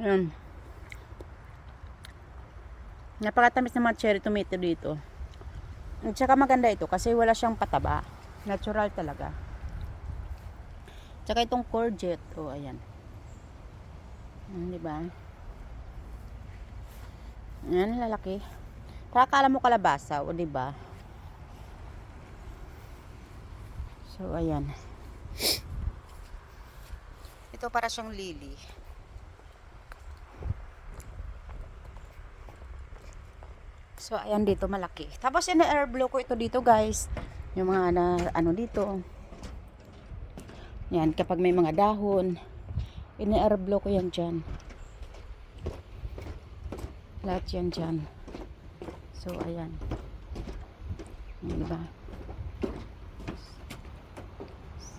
Ayan. Napakatamis ng mga cherry tomato dito. At saka maganda ito kasi wala siyang pataba. Natural talaga. Tsaka itong courgette. Oh, ayan. Diba? Ayan, lalaki. Para akala mo kalabasa. O, diba? So, ayan. Ito para siyang lily. So, ayan dito malaki. Tapos, in-air blow ko ito dito, guys. Yung mga ano dito. Yan, kapag may mga dahon, in-air blow ko yan dyan. Lahat yan dyan. So, ayan. Diba?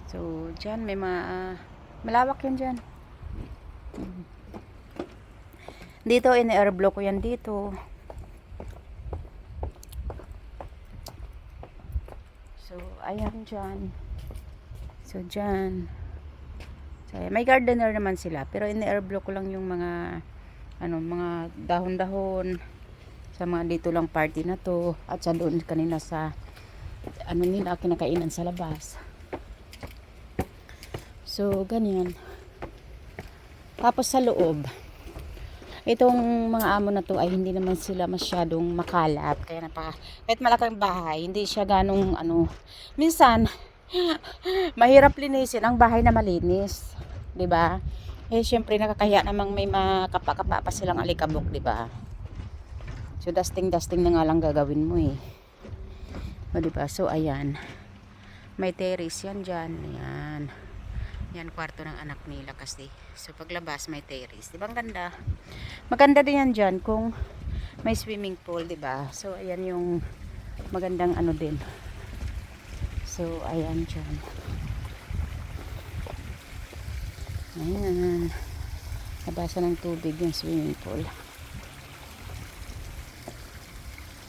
So, dyan may mga malawak yan dyan. Dito, in-air blow ko yan dito. So, ayan dyan. So, dyan. So, ayan. May gardener naman sila. Pero in-air blow ko lang yung mga mga dahon-dahon. Sa mga dito lang party na to. At sa doon kanina sa nila kinakainan sa labas. So, ganyan. Tapos sa loob. Itong mga amo na to ay hindi naman sila masyadong makalat. Kaya kahit malaking bahay, hindi siya ganong minsan, mahirap linisin ang bahay na malinis. 'Di ba? Eh, syempre nakakahiya namang may makapa-kapa pa silang alikabok, 'di ba? So, dusting na nga lang gagawin mo eh. O, 'di ba? So, ayan. May terrace yan dyan. Ayan. Yan, kwarto ng anak nila kasi. So, paglabas may terrace. Diba ang ganda? Maganda din yan dyan kung may swimming pool, diba? So, ayan yung magandang din. So, ayan dyan. Ayan. Nabasa ng tubig yung swimming pool.